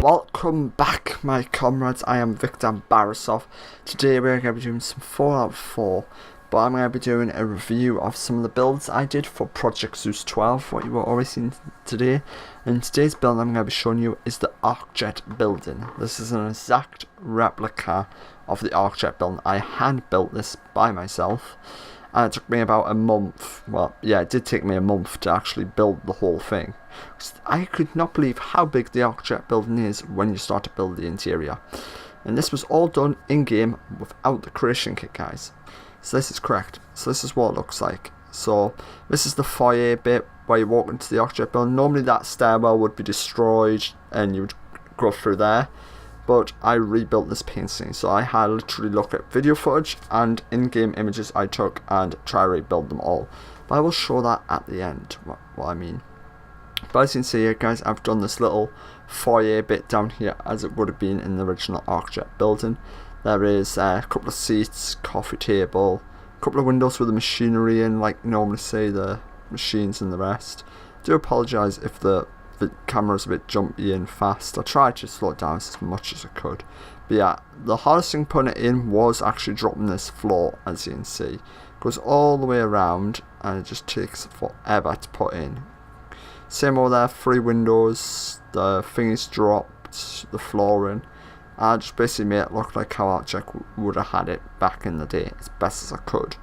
Welcome back, my comrades. I am Victor Barasov. Today we're going to be doing some Fallout 4, but I'm going to be doing a review of some of the builds I did for Project Zeus 12, what you were already seeing today. And today's build I'm going to be showing you is the Arcjet building. This is an exact replica of the Arcjet building. I hand built this by myself, and it took me about a month. Well, yeah, it did take me a month to actually build the whole thing. I could not believe how big the Arcjet building is when you start to build the interior. And this was all done in-game without the creation kit, guys. So this is correct. So this is what it looks like. So this is the foyer bit where you walk into the Arcjet building. Normally that stairwell would be destroyed and you would go through there. But I rebuilt this paint scene. So I had literally looked at video footage and in-game images I took and try to rebuild them all. But I will show that at the end, what I mean. But as you can see here, guys, I've done this little foyer bit down here as it would have been in the original Arcjet building. There is a couple of seats, coffee table, a couple of windows with the machinery in, like normally say the machines and the rest. I do apologise if the camera's a bit jumpy and fast. I tried to slow it down as much as I could. But yeah, the hardest thing putting it in was actually dropping this floor, as you can see. It goes all the way around and it just takes forever to put in. Same over there, 3 windows, the thing is dropped, the flooring. I just basically made it look like how Arcjet would have had it back in the day, as best as I could.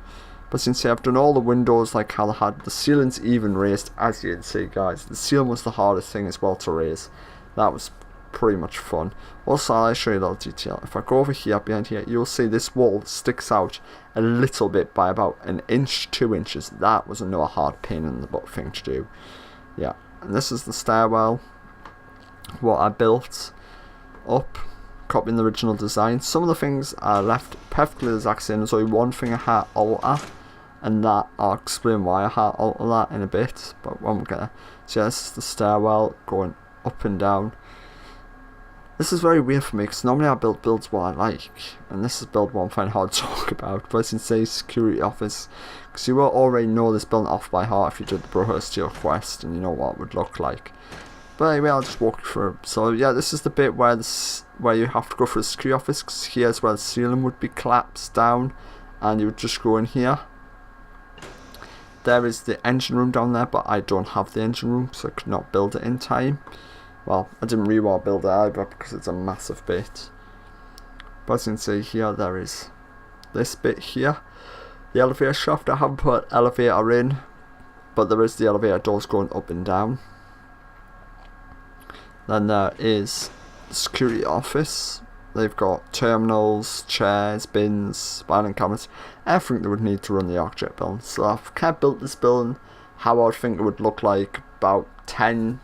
But since I've done all the windows like how they had, the ceiling's even raised, as you can see, guys. The ceiling was the hardest thing as well to raise. That was pretty much fun. Also, I'll show you a little detail. If I go over here, behind here, you'll see this wall sticks out a little bit by about an inch, 2 inches. That was another hard pain in the butt thing to do. Yeah, and this is the stairwell, what I built up, copying the original design. Some of the things are left perfectly the exact same. There's only one thing I had alter, and that I'll explain why I had alter that in a bit, but when we're gonna. So yeah, this is the stairwell going up and down. This is very weird for me because normally I build builds what I like, and this is build what I'm finding hard to talk about. But as you can say, security office, because you will already know this building off by heart if you did the Brother Steel quest and you know what it would look like. But anyway, I'll just walk you through. So yeah, this is the bit where you have to go for the security office, because here's where the ceiling would be collapsed down, and you would just go in here. There is the engine room down there, but I don't have the engine room, so I could not build it in time. Well, I didn't really want to build it either because it's a massive bit. But as you can see here, there is this bit here. The elevator shaft, I haven't put elevator in, but there is the elevator doors going up and down. Then there is the security office. They've got terminals, chairs, bins, filing cabinets, everything they would need to run the Arcjet building. So I've kind of built this building how I would think it would look like about 10-20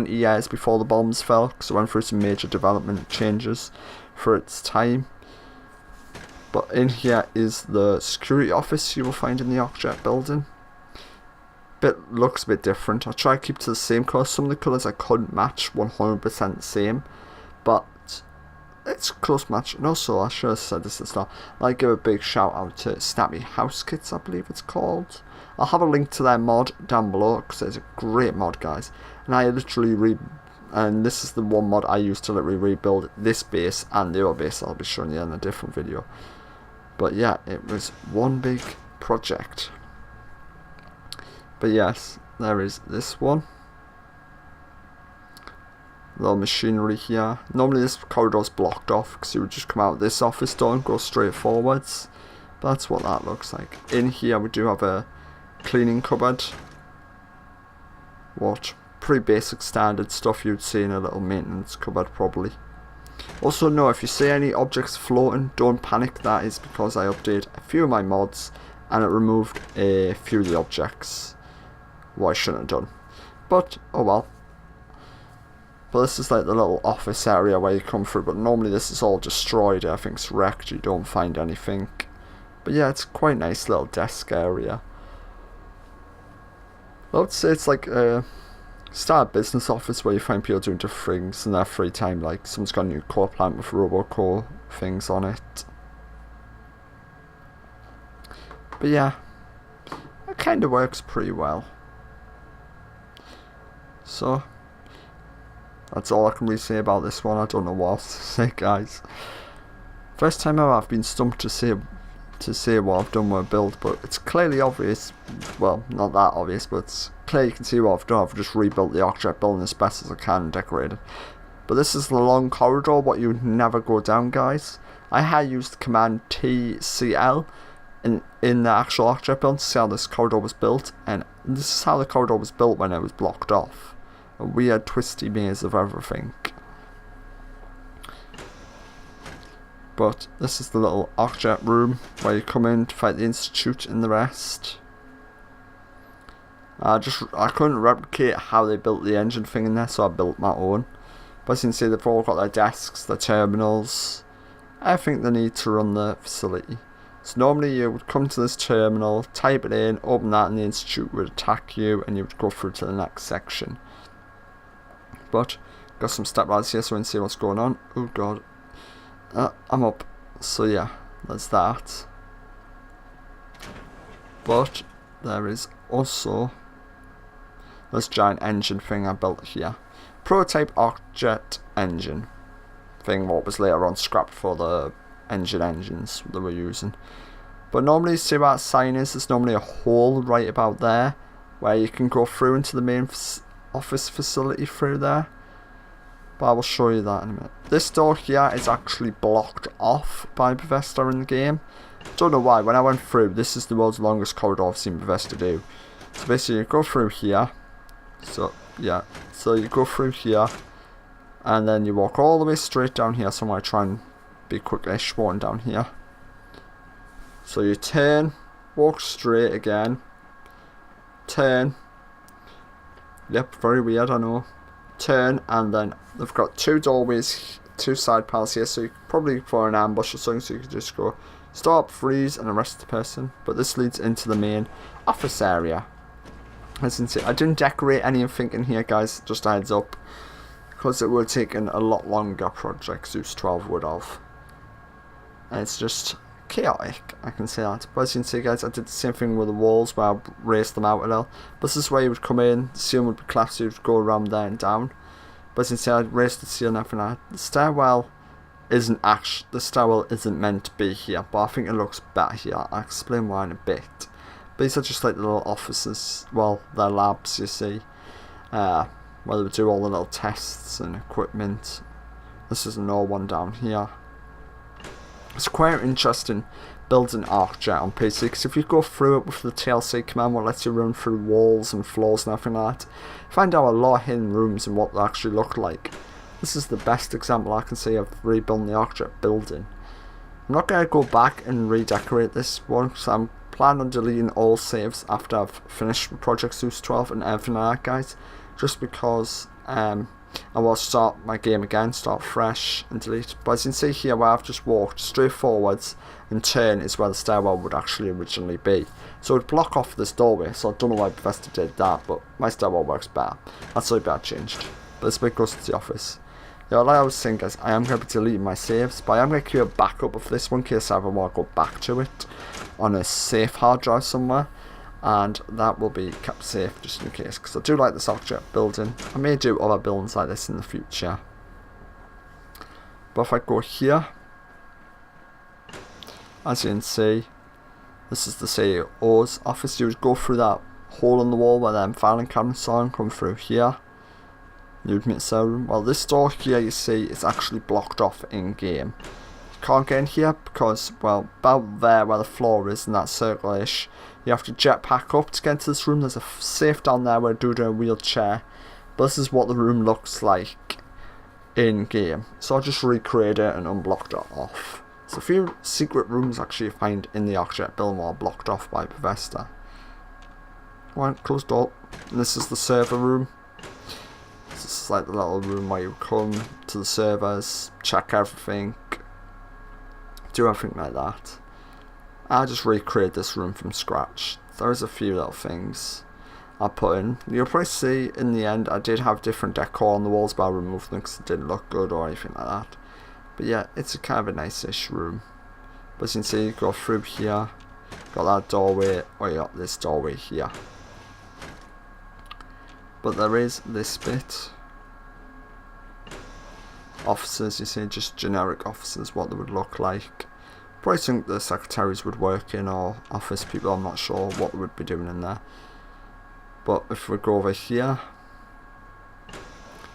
years before the bombs fell, because it went through some major development changes for its time. But in here is the security office you will find in the Arcjet building. Looks a bit different. I try to keep to the same colour. Some of the colours I couldn't match 100% the same, but it's a close match. And also, I should have said this at the start, I'd give a big shout out to Snappy Housekit, I believe it's called. I'll have a link to their mod down below because it's a great mod, guys. And I literally and this is the one mod I used to literally rebuild this base and the other base I'll be showing you in a different video. But yeah, it was one big project. But yes, there is this one. Little machinery here. Normally this corridor's blocked off because you would just come out this office door and go straight forwards. But that's what that looks like. In here we do have a cleaning cupboard. What? Pretty basic standard stuff you'd see in a little maintenance cupboard probably. Also no, if you see any objects floating, don't panic. That is because I updated a few of my mods and it removed a few of the objects. What I shouldn't have done. But, oh well. But this is like the little office area where you come through, but normally this is all destroyed. Everything's wrecked, you don't find anything. But yeah, it's quite a nice little desk area. I would say it's like a start business office where you find people doing different things in their free time, like someone's got a new core plant with RoboCore things on it. But yeah, it kind of works pretty well. So That's all I can really say about this one. I don't know what else to say, guys. First time ever I've been stumped to say what I've done with a build, but it's clearly obvious. Well, not that obvious, but it's clear you can see what I've done. I've just rebuilt the Arcjet building as best as I can and decorated. But this is the long corridor, what you would never go down, guys. I had used the command TCL in the actual Arcjet build to see how this corridor was built, and this is how the corridor was built when it was blocked off. A weird twisty maze of everything. But this is the little Arcjet room where you come in to fight the Institute and the rest. I couldn't replicate how they built the engine thing in there, so I built my own. But as you can see, they've all got their desks, their terminals, everything they need to run the facility. So normally you would come to this terminal, type it in, open that, and the Institute would attack you, and you would go through to the next section. But got some step ladders here so we can see what's going on. Oh god. I'm up. So yeah, that's that. But there is also this giant engine thing I built here. Prototype Arcjet engine thing, what was later on scrapped for the engines they were using. But normally, see where that sign is, there's normally a hole right about there where you can go through into the main office facility through there. But I will show you that in a minute. This door here is actually blocked off by Bethesda in the game. Don't know why. When I went through, this is the world's longest corridor I've seen Bethesda do. So basically you go through here. So yeah, so you go through here, and then you walk all the way straight down here. So I'm going to try and be quick-ish walking down here. So you turn, walk straight again, turn. Yep, very weird, I know. Turn, and then they've got two doorways, two side panels here, so you could probably for an ambush or something, so you could just go stop, freeze, and arrest the person. But this leads into the main office area. As you can see, I didn't decorate anything in here, guys, just a heads up, because it would have taken a lot longer. Project Zeus 12 would have. And it's just chaotic, I can say that. But as you can see, guys, I did the same thing with the walls where I raised them out a little. But this is where you would come in, the ceiling would be collapsed, you would go around there and down. But as you can see, I raised the ceiling and everything. The stairwell isn't meant to be here, but I think it looks better here. I'll explain why in a bit. But these are just like the little offices, well, they're labs, you see, where they would do all the little tests and equipment. This is another one down here. It's quite interesting building Arcjet on PC, because if you go through it with the TLC command, what lets you run through walls and floors and everything like that, you find out a lot of hidden rooms and what they actually look like. This is the best example I can see of rebuilding the Arcjet building. I'm not going to go back and redecorate this one, because I'm planning on deleting all saves after I've finished Project Zeus 12 and everything like that, guys, just because I will start my game again, start fresh and delete. But as you can see here, where I've just walked straight forwards and turn is where the stairwell would actually originally be. So it would block off this doorway, so I don't know why Bethesda did that, but my stairwell works better. That's a bit I changed. But this bit goes to the office. Yeah, like I was saying, guys, I am going to be deleting my saves, but I am going to keep a backup of this one in case I ever want to go back to it on a safe hard drive somewhere. And that will be kept safe just in case, because I do like this Arcjet building. I may do other buildings like this in the future. But if I go here, as you can see, this is the CEO's office. You would go through that hole in the wall where them filing cabinets are and come through here. You would meet the room. Well, this door here, you see, is actually blocked off in game. You can't get in here because, well, about there where the floor is in that circle-ish, you have to jetpack up to get into this room. There's a safe down there where dude in a wheelchair. But this is what the room looks like in game. So I just recreated it and unblocked it off. So a few secret rooms actually you find in the Arcjet build are blocked off by Bethesda. Right, closed door. And this is the server room. This is like the little room where you come to the servers, check everything, do everything like that. I just recreated this room from scratch. There's a few little things I put in. You'll probably see in the end I did have different decor on the walls, but I removed them because it didn't look good or anything like that. But yeah, it's a kind of a nice-ish room. But as you can see, you go through here, got that doorway, or you got this doorway here. But there is this bit offices, you see, just generic offices, what they would look like. Probably think the secretaries would work in, or office people, I'm not sure what they would be doing in there. But if we go over here,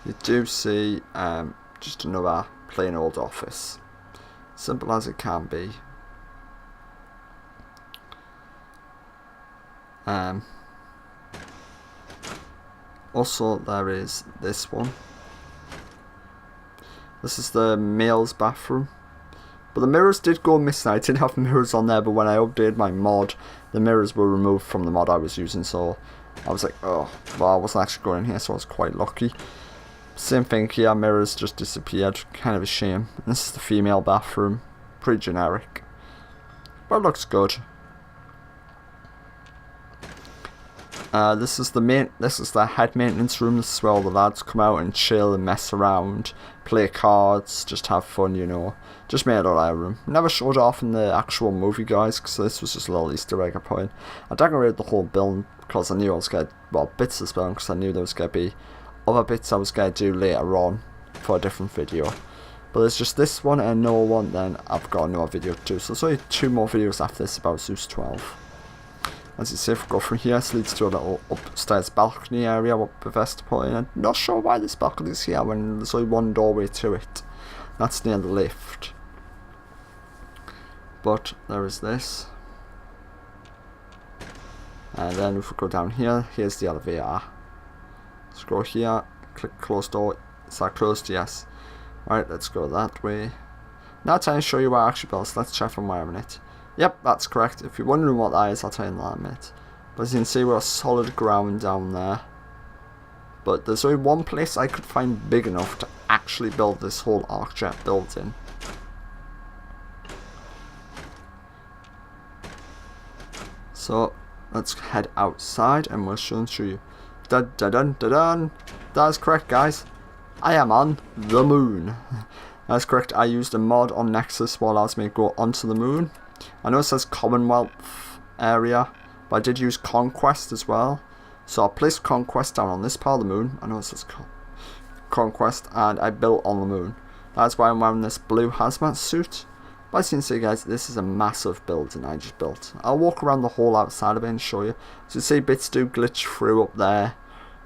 you do see just another plain old office. Simple as it can be. Also, there is this one. This is the male's bathroom. But the mirrors did go missing. I did have mirrors on there, but when I updated my mod, the mirrors were removed from the mod I was using. So I was like, oh, well, I wasn't actually going in here, so I was quite lucky. Same thing here, mirrors just disappeared. Kind of a shame. This is the female bathroom. Pretty generic, but it looks good. This is the head maintenance room. This is where all the lads come out and chill and mess around, play cards, just have fun, you know. Just made all that room. Never showed off in the actual movie, guys, because this was just a little Easter egg I put in. I decorated the whole building because I knew I was going to, well, bits of this building, because I knew there was going to be other bits I was going to do later on for a different video. But there's just this one and another one, then I've got another video to do. So there's only 2 more videos after this about Zeus 12. As you see, if we go from here, this leads to a little upstairs balcony area what Bethesda put in. I'm not sure why this balcony is here when there's only one doorway to it. That's near the lift. But there is this. And then if we go down here, here's the elevator. Let's go here, click close door. Is that closed? Yes. Right, let's go that way. Now time to show you where I actually built, so let's check if I'm wearing it. Yep, that's correct. If you're wondering what that is, I'll tell you in that in a minute. But as you can see, we're solid ground down there. But there's only one place I could find big enough to actually build this whole Arcjet building. So, let's head outside and we'll show you. Dun dun dun dun dun! That's correct, guys. I am on the moon. That's correct, I used a mod on Nexus while allows me to go onto the moon. I know it says Commonwealth area, but I did use Conquest as well. So I placed Conquest down on this part of the moon. I know it says Conquest, and I built on the moon. That's why I'm wearing this blue hazmat suit. But as you can see, guys, this is a massive building I just built. I'll walk around the whole outside of it and show you. So you see bits do glitch through up there.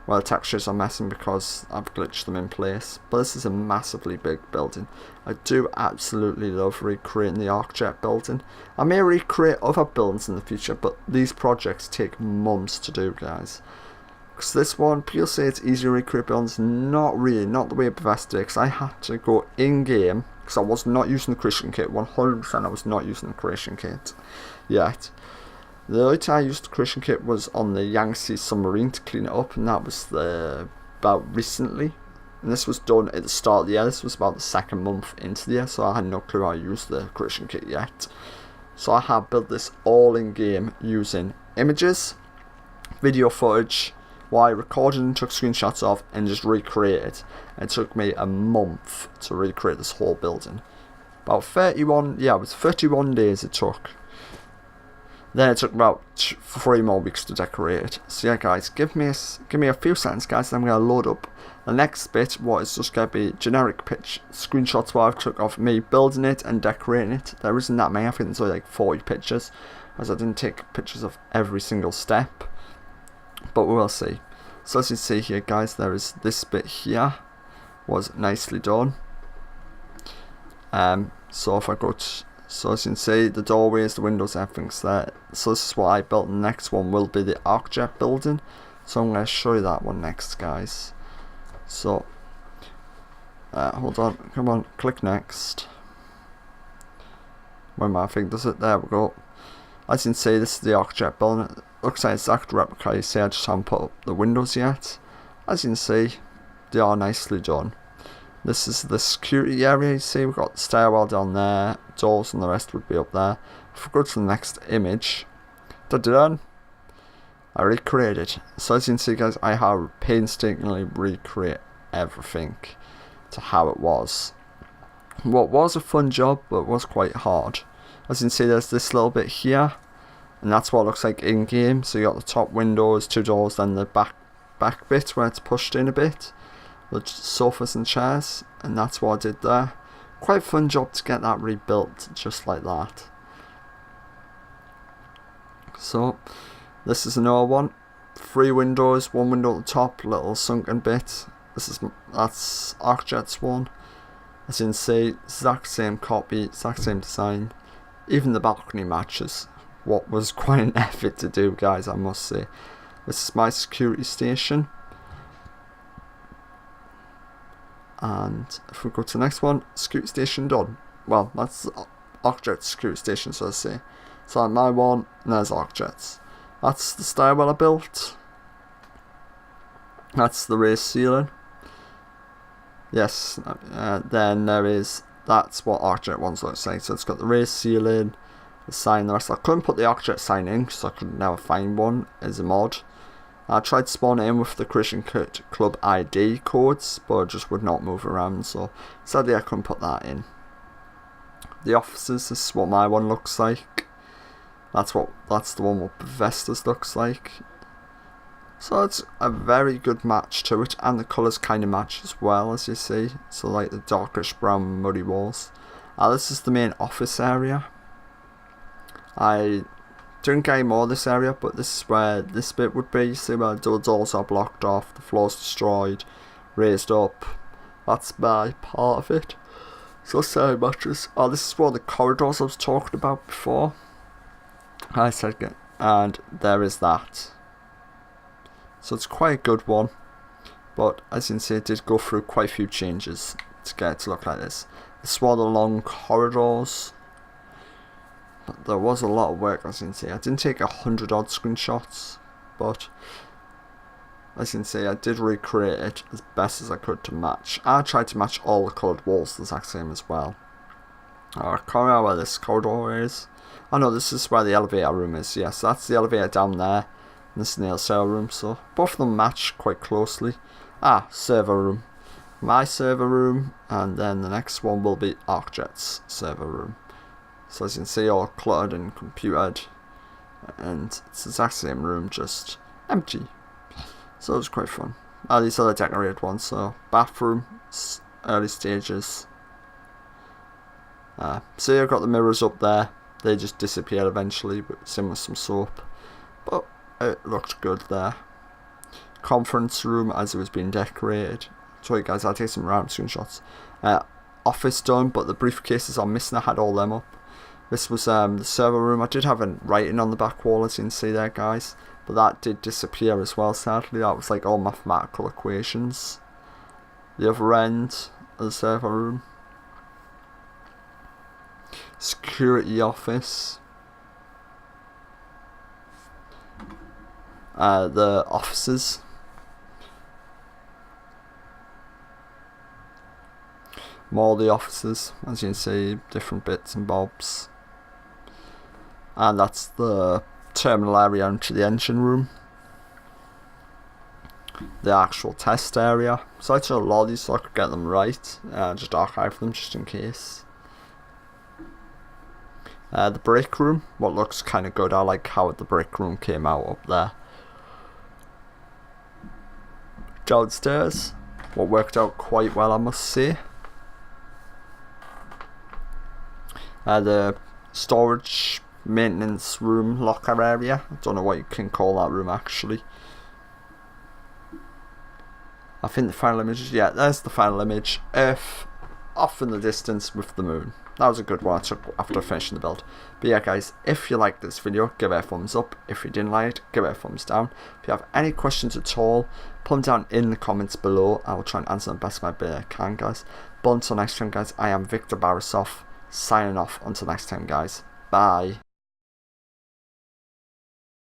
Well, the textures are messing because I've glitched them in place. But this is a massively big building. I do absolutely love recreating the Arcjet building. I may recreate other buildings in the future, but these projects take months to do, guys. Because this one, people say it's easy to recreate buildings. Not really, not the way Bethesda did. Because I had to go in-game, because I was not using the creation kit. 100% I was not using the creation kit yet. The only time I used the creation kit was on the Yangtze submarine to clean it up, and that was about recently. And this was done at the start of the year. This was about the 2nd month into the year, so I had no clue how to use the creation kit yet. So I have built this all in game using images, video footage, what I recorded and took screenshots of, and just recreated. It took me a month to recreate this whole building. About 31 days it took. Then it took about 3 more weeks to decorate it. So yeah, guys, give me a few seconds, guys, and I'm going to load up the next bit, what is just going to be generic screenshots what I've took of me building it and decorating it. There isn't that many, I think there's only like 40 pictures, as I didn't take pictures of every single step. But we will see. So as you see here, guys, there is this bit here, was nicely done. So if I go to... So as you can see, the doorways, the windows, everything's there. So this is what I built. The next one will be the Arcjet building. So I'm going to show you that one next, guys. So, hold on, come on, click next. Where my thing does it? There we go. As you can see, this is the Arcjet building. It looks like exact replica. You see, I just haven't put up the windows yet. As you can see, they are nicely done. This is the security area, you see, we've got the stairwell down there, doors and the rest would be up there. If we go to the next image, I recreated. So as you can see, guys, I have painstakingly recreate everything to how it was. What was a fun job, but was quite hard. As you can see, there's this little bit here, and that's what it looks like in-game. So you got the top windows, 2 doors, then the back bit where it's pushed in a bit. the sofas and chairs, and that's what I did there. Quite a fun job to get that rebuilt just like that. So this is another one. 3 windows, 1 window at the top, little sunken bit. That's Arcjet's one. As you can see, exact same copy, exact same design. Even the balcony matches. What was quite an effort to do, guys, I must say. This is my security station. And if we go to the next one, security station done. Well, that's Arcjet's security station, so I say. So my one, and there's Arcjet's. That's the stairwell I built. That's the raised ceiling. Yes, then there is, that's what Arcjet ones looks like. So it's got the raised ceiling, the sign, the rest. I couldn't put the Arcjet sign in because I could never find one as a mod. I tried to spawn it in with the Christian Club ID codes, but it just would not move around, so sadly I couldn't put that in. The offices, this is what my one looks like. That's the one what Bethesda's looks like. So it's a very good match to it, and the colours kind of match as well, as you see. So like the darkish brown muddy walls. This is the main office area. I didn't get any more of this area, but this is where this bit would be. See where the doors are blocked off, the floor's destroyed, raised up. That's my part of it. So sorry matches. This is one of the corridors I was talking about before. I said it, and there is that. So it's quite a good one, but as you can see, it did go through quite a few changes to get it to look like this. This is one of the long corridors. But there was a lot of work, as you can see. I didn't take 100 odd screenshots, but as you can see, I did recreate it as best as I could to match. I tried to match all the coloured walls the exact same as well. I can't remember where this corridor is. Oh no, this is where the elevator room is. Yes, that's the elevator down there. And this is the server room, so both of them match quite closely. Server room. My server room, and then the next one will be Arcjet's server room. So as you can see, all cluttered and computered, and it's the exact same room, just empty. So it was quite fun. These are the decorated ones, so bathroom, early stages. So you've got the mirrors up there. They just disappear eventually, but same with some soap. But it looked good there. Conference room as it was being decorated. Sorry guys, I'll take some random screenshots. Office done, but the briefcases are missing. I had all them up. This was the server room. I did have a writing on the back wall, as you can see there, guys. But that did disappear as well, sadly. That was like all mathematical equations. The other end of the server room. Security office. The offices. More of the offices, as you can see, different bits and bobs. And that's the terminal area into the engine room. The actual test area. So I took a lot of these so I could get them right. Just archive them just in case. The break room, what looks kind of good. I like how the break room came out up there. Downstairs, what worked out quite well, I must say. The storage maintenance room locker area. I don't know what you can call that room actually. I think the final image, yeah, there's the final image. Earth off in the distance with the moon. That was a good one I took after finishing the build. But yeah guys, if you liked this video, give it a thumbs up. If you didn't like it, give it a thumbs down. If you have any questions at all, put them down in the comments below. I will try and answer them best my ability I can, guys. But until next time guys, I am Victor Barisov, signing off. Until next time guys, bye.